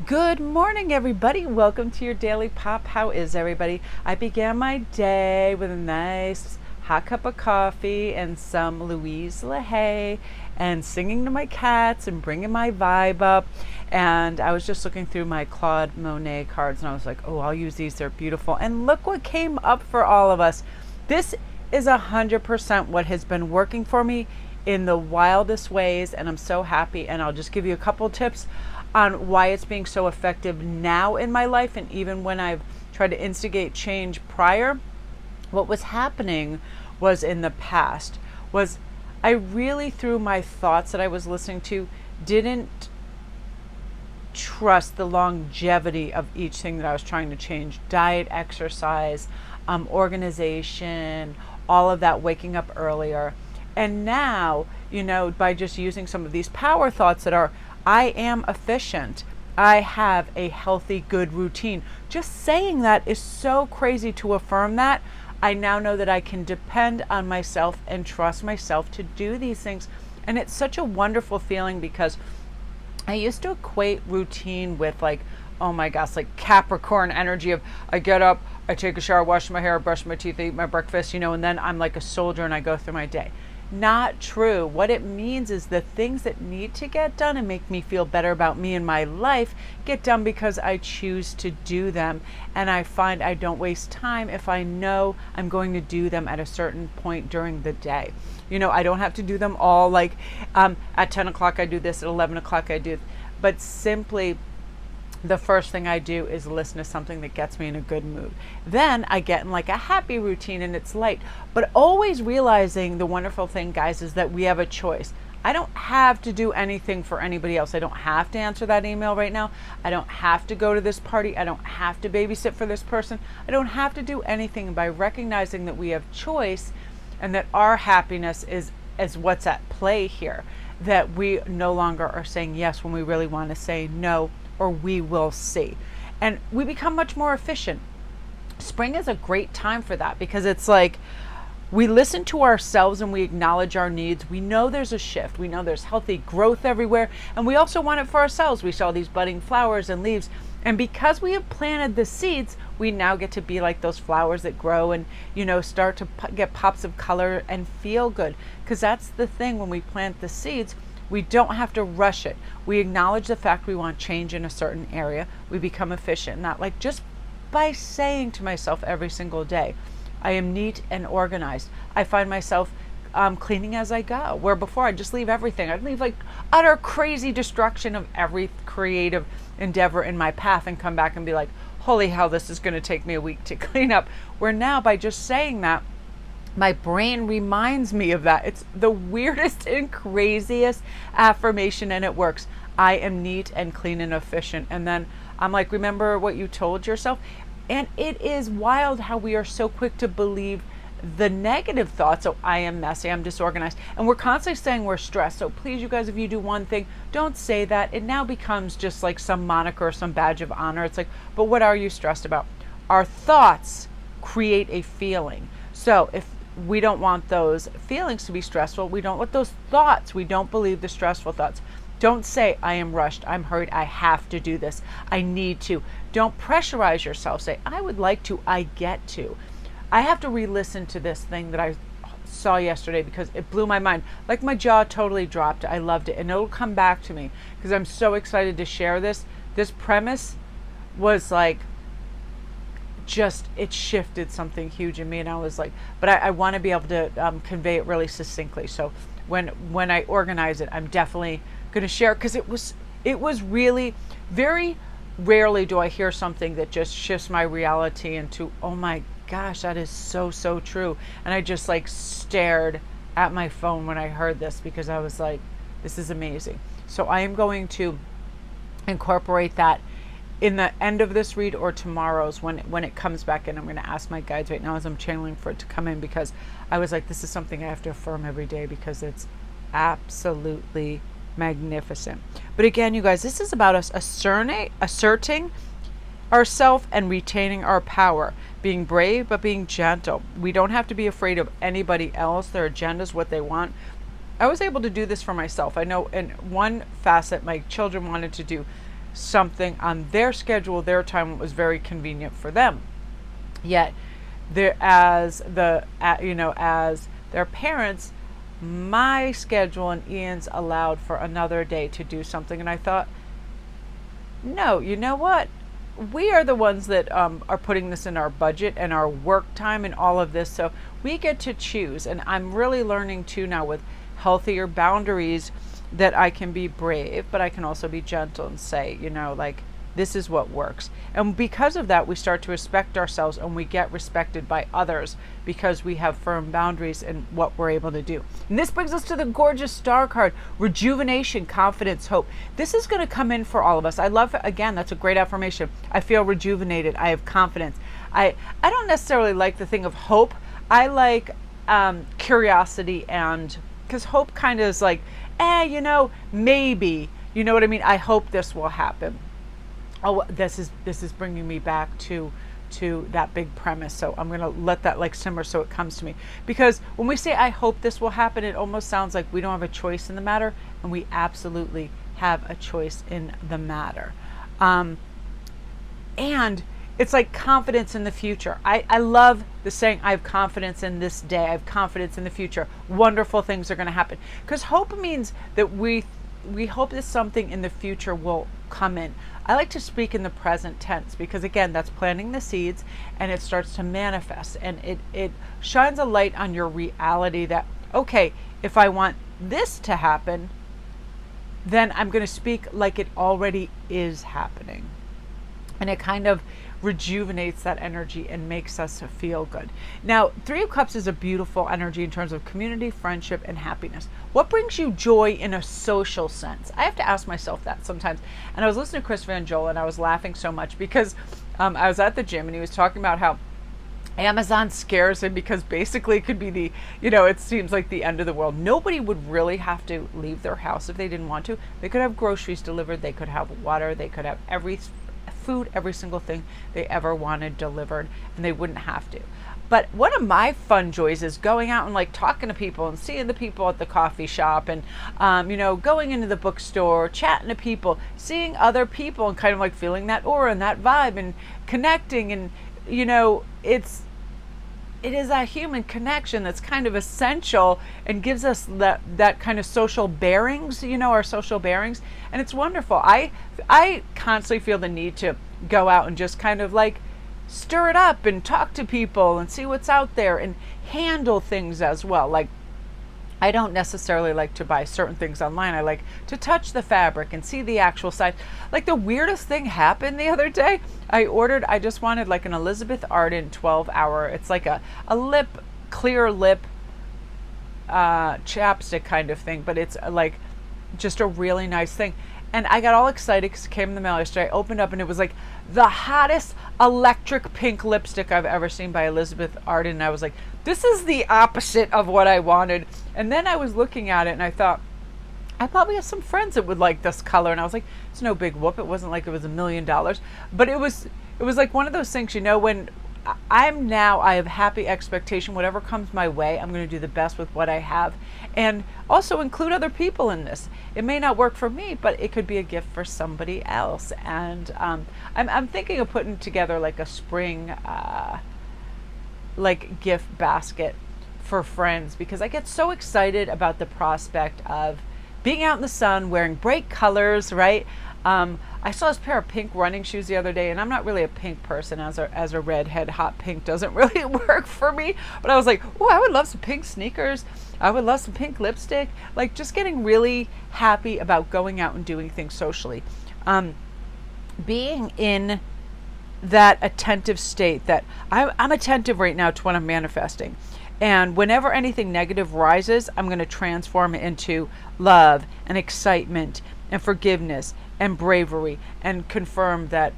Good morning, everybody. Welcome to your Daily Pop. How is everybody? I began my day with a nice hot cup of coffee and some Louise LaHaye and singing to my cats and bringing my vibe up. And I was just looking through my Claude Monet cards and I was like, oh, I'll use these. They're beautiful. And look what came up for all of us. This is 100% what has been working for me in the wildest ways. And I'm so happy. And I'll just give you a couple tips on why it's being so effective now in my life. And even when I've tried to instigate change prior, what was happening was in the past was I really, through my thoughts that I was listening to, didn't trust the longevity of each thing that I was trying to change. Diet, exercise, organization, all of that, waking up earlier. And now, by just using some of these power thoughts that are, I am efficient, I have a healthy, good routine. Just saying that is so crazy to affirm that. I now know that I can depend on myself and trust myself to do these things. And it's such a wonderful feeling because I used to equate routine with oh my gosh, like Capricorn energy of I get up, I take a shower, wash my hair, brush my teeth, I eat my breakfast, and then I'm like a soldier and I go through my day. Not true. What it means is the things that need to get done and make me feel better about me and my life get done because I choose to do them. And I find I don't waste time if I know I'm going to do them at a certain point during the day. I don't have to do them all at 10 o'clock I do this, at 11 o'clock I do, but simply the first thing I do is listen to something that gets me in a good mood. Then I get in a happy routine and it's light. But always realizing the wonderful thing, guys, is that we have a choice. I don't have to do anything for anybody else. I don't have to answer that email right now. I don't have to go to this party. I don't have to babysit for this person. I don't have to do anything. By recognizing that we have choice and that our happiness is what's at play here, that we no longer are saying yes when we really want to say no, or we will see. And we become much more efficient. Spring is a great time for that because it's we listen to ourselves and we acknowledge our needs. We know there's a shift. We know there's healthy growth everywhere. And we also want it for ourselves. We saw these budding flowers and leaves. And because we have planted the seeds, we now get to be like those flowers that grow and, start to get pops of color and feel good. Because that's the thing when we plant the seeds. We don't have to rush it. We acknowledge the fact we want change in a certain area. We become efficient, not just by saying to myself every single day, I am neat and organized. I find myself cleaning as I go, where before I'd just leave everything. I'd leave utter crazy destruction of every creative endeavor in my path and come back and be like, holy hell, this is going to take me a week to clean up. Where now, by just saying that, my brain reminds me of that. It's the weirdest and craziest affirmation and it works. I am neat and clean and efficient. And then I'm like, remember what you told yourself? And it is wild how we are so quick to believe the negative thoughts. So I am messy, I'm disorganized. And we're constantly saying we're stressed. So please, you guys, if you do one thing, don't say that. It now becomes just some moniker or some badge of honor. It's but what are you stressed about? Our thoughts create a feeling. So if we don't want those feelings to be stressful, we don't want those thoughts. We don't believe the stressful thoughts. Don't say, I am rushed, I'm hurried, I have to do this, I need to. Don't pressurize yourself. Say, I would like to, I get to. I have to re-listen to this thing that I saw yesterday because it blew my mind. My jaw totally dropped. I loved it. And it'll come back to me because I'm so excited to share this. This premise was it shifted something huge in me, and I was but I want to be able to convey it really succinctly. So when I organize it, I'm definitely going to share because it was really very rarely do I hear something that just shifts my reality into, oh my gosh, that is so, so true. And I just stared at my phone when I heard this because I was this is amazing. So I am going to incorporate that in the end of this read or tomorrow's when it comes back in. I'm going to ask my guides right now as I'm channeling for it to come in because I was this is something I have to affirm every day because it's absolutely magnificent. But again, you guys, this is about us asserting ourselves and retaining our power, being brave but being gentle. We don't have to be afraid of anybody else, their agendas, what they want. I was able to do this for myself. I know in one facet my children wanted to do something on their schedule, their time was very convenient for them. Yet, as their parents, my schedule and Ian's allowed for another day to do something, and I thought, no, you know what? We are the ones that are putting this in our budget and our work time and all of this. So we get to choose. And I'm really learning too now with healthier boundaries that I can be brave, but I can also be gentle and say, like, this is what works. And because of that, we start to respect ourselves and we get respected by others because we have firm boundaries in what we're able to do. And this brings us to the gorgeous star card, rejuvenation, confidence, hope. This is going to come in for all of us. I love, again, that's a great affirmation. I feel rejuvenated. I have confidence. I don't necessarily like the thing of hope. I like curiosity, and because hope kind of is like, maybe, you know what I mean? I hope this will happen. Oh, this is bringing me back to that big premise. So I'm going to let that like simmer so it comes to me. Because when we say, I hope this will happen, it almost sounds like we don't have a choice in the matter. And we absolutely have a choice in the matter. And it's like confidence in the future. I love the saying, I have confidence in this day. I have confidence in the future. Wonderful things are going to happen. Because hope means that we hope that something in the future will come in. I like to speak in the present tense because, again, that's planting the seeds and it starts to manifest, and it shines a light on your reality that, okay, if I want this to happen, then I'm going to speak like it already is happening. And it kind of rejuvenates that energy and makes us feel good. Now, Three of Cups is a beautiful energy in terms of community, friendship, and happiness. What brings you joy in a social sense? I have to ask myself that sometimes. And I was listening to Chris Van Joel and I was laughing so much because I was at the gym and he was talking about how Amazon scares him because basically it could be it seems like the end of the world. Nobody would really have to leave their house if they didn't want to. They could have groceries delivered. They could have water. They could have every single thing they ever wanted delivered, and they wouldn't have to. But one of my fun joys is going out and like talking to people and seeing the people at the coffee shop and going into the bookstore, chatting to people, seeing other people and kind of like feeling that aura and that vibe and connecting. And it is a human connection that's kind of essential and gives us that kind of social bearings, our social bearings. And it's wonderful. I constantly feel the need to go out and just kind of like stir it up and talk to people and see what's out there and handle things as well. Like, I don't necessarily like to buy certain things online. I like to touch the fabric and see the actual side. Like, the weirdest thing happened the other day. I just wanted like an Elizabeth Arden 12-hour. It's like a clear lip chapstick kind of thing, but it's like just a really nice thing. And I got all excited because it came in the mail yesterday. I opened up and it was like the hottest electric pink lipstick I've ever seen by Elizabeth Arden. And I was like, this is the opposite of what I wanted. And then I was looking at it and I thought, I probably have some friends that would like this color. And I was like, it's no big whoop. It wasn't like it was $1 million. But it was like one of those things, when I have happy expectation. Whatever comes my way, I'm going to do the best with what I have. And also include other people in this. It may not work for me, but it could be a gift for somebody else. And I'm thinking of putting together like a spring like gift basket for friends, because I get so excited about the prospect of being out in the sun, wearing bright colors, right? I saw this pair of pink running shoes the other day, and I'm not really a pink person. As a redhead, hot pink doesn't really work for me. But I was like, oh, I would love some pink sneakers. I would love some pink lipstick. Like, just getting really happy about going out and doing things socially. Being in that attentive state that I'm attentive right now to what I'm manifesting. And whenever anything negative rises, I'm going to transform it into love and excitement and forgiveness and bravery, and confirm that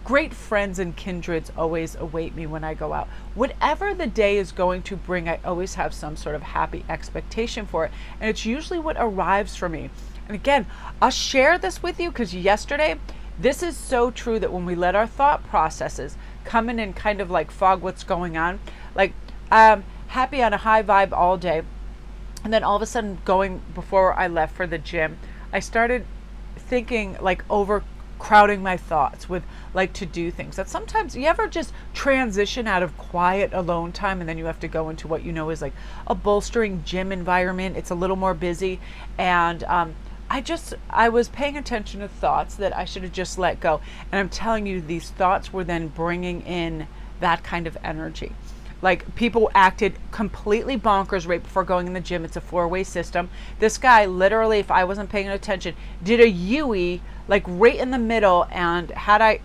great friends and kindreds always await me when I go out. Whatever the day is going to bring, I always have some sort of happy expectation for it. And it's usually what arrives for me. And again, I'll share this with you because yesterday, this is so true that when we let our thought processes come in and kind of like fog what's going on, like I'm happy on a high vibe all day. And then all of a sudden before I left for the gym, I started thinking like over crowding my thoughts, with like to do things. That sometimes you ever just transition out of quiet alone time and then you have to go into what you know is like a bolstering gym environment. It's a little more busy, and I was paying attention to thoughts that I should have just let go. And I'm telling you, these thoughts were then bringing in that kind of energy. Like, people acted completely bonkers right before going in the gym. It's a four-way system. This guy literally, if I wasn't paying attention, did a Yui like right in the middle, and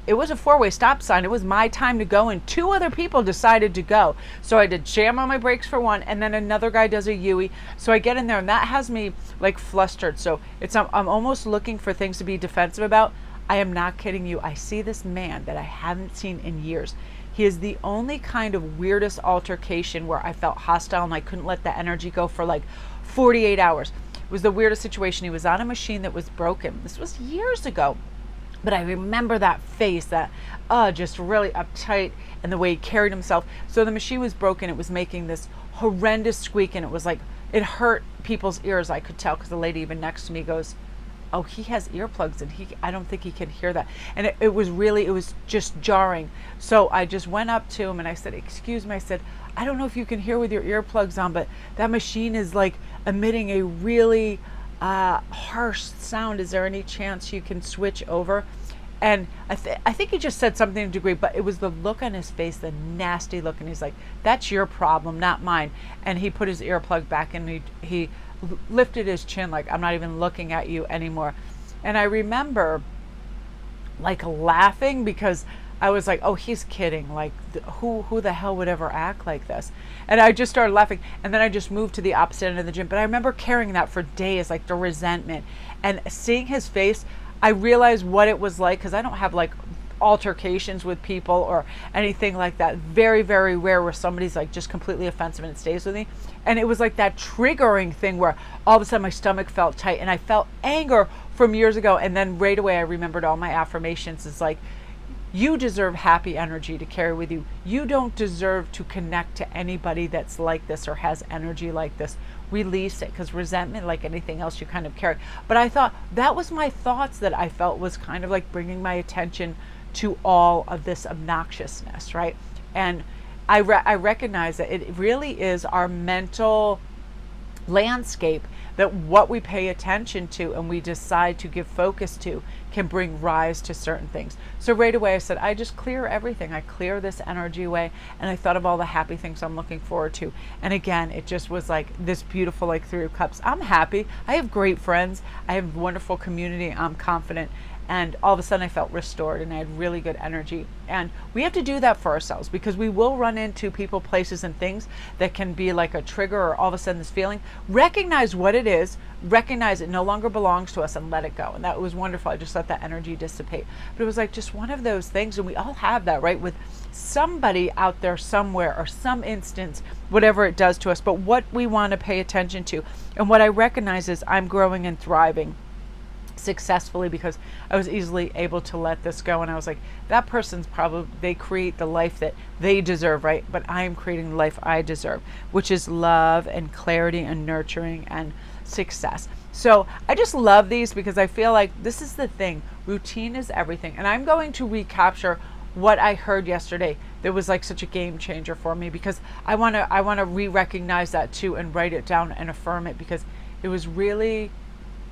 it was a four-way stop sign. It was my time to go, and two other people decided to go. So I did jam on my brakes for one, and then another guy does a Yui. So I get in there, and that has me like flustered. So I'm almost looking for things to be defensive about. I am not kidding you. I see this man that I haven't seen in years. He is the only kind of weirdest altercation where I felt hostile and I couldn't let the energy go for like 48 hours. It was the weirdest situation. He was on a machine that was broken. This was years ago. But I remember that face, that just really uptight, and the way he carried himself. So the machine was broken. It was making this horrendous squeak, and it was like, it hurt people's ears. I could tell, because the lady even next to me goes, oh, he has earplugs, and I don't think he can hear that. And it was just jarring. So I just went up to him and I said, excuse me, I said, I don't know if you can hear with your earplugs on, but that machine is like emitting a really harsh sound. Is there any chance you can switch over? And I think he just said something to a degree, but it was the look on his face, the nasty look. And he's like, that's your problem, not mine. And he put his earplug back, and he lifted his chin like, I'm not even looking at you anymore. And I remember like laughing, because I was like, oh, he's kidding. Like, who the hell would ever act like this? And I just started laughing. And then I just moved to the opposite end of the gym. But I remember carrying that for days, like the resentment. And seeing his face, I realized what it was like, because I don't have like altercations with people or anything like that. Very, very rare where somebody's like just completely offensive and it stays with me. And it was like that triggering thing where all of a sudden my stomach felt tight, and I felt anger from years ago. And then right away I remembered all my affirmations. It's like, you deserve happy energy to carry with you. You don't deserve to connect to anybody that's like this or has energy like this. Release it, because resentment, like anything else, you kind of carry. But I thought that was my thoughts that I felt was kind of like bringing my attention to all of this obnoxiousness, right? And I recognize that it really is our mental landscape, that what we pay attention to and we decide to give focus to can bring rise to certain things. So right away I said, I just clear everything. I clear this energy away, and I thought of all the happy things I'm looking forward to. And again, it just was like this beautiful like Three of Cups. I'm happy. I have great friends. I have wonderful community. I'm confident. And all of a sudden I felt restored, and I had really good energy. And we have to do that for ourselves, because we will run into people, places, and things that can be like a trigger, or all of a sudden this feeling. Recognize what it is, recognize it no longer belongs to us, and let it go. And that was wonderful. I just let that energy dissipate. But it was like just one of those things, and we all have that, right? With somebody out there somewhere, or some instance, whatever it does to us. But what we want to pay attention to, and what I recognize is I'm growing and thriving successfully because I was easily able to let this go. And I was like, that person's probably, they create the life that they deserve, right? But I am creating the life I deserve, which is love and clarity and nurturing and success. So I just love these, because I feel like this is the thing. Routine is everything. And I'm going to recapture what I heard yesterday that was like such a game changer for me, because I want to re-recognize that too, and write it down and affirm it, because it was really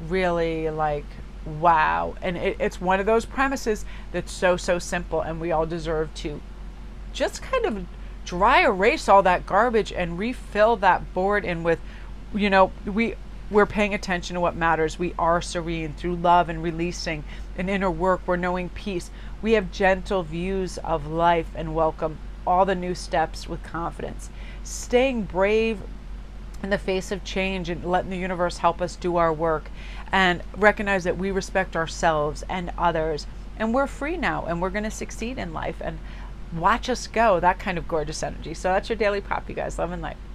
like, wow. And it's one of those premises that's so simple, and we all deserve to just kind of dry erase all that garbage and refill that board in with, we're paying attention to what matters. We are serene through love and releasing and inner work. We're knowing peace. We have gentle views of life and welcome all the new steps with confidence. Staying brave in the face of change and letting the universe help us do our work, and recognize that we respect ourselves and others, and we're free now, and we're going to succeed in life, and watch us go. That kind of gorgeous energy. So that's your daily pop, you guys. Love and light.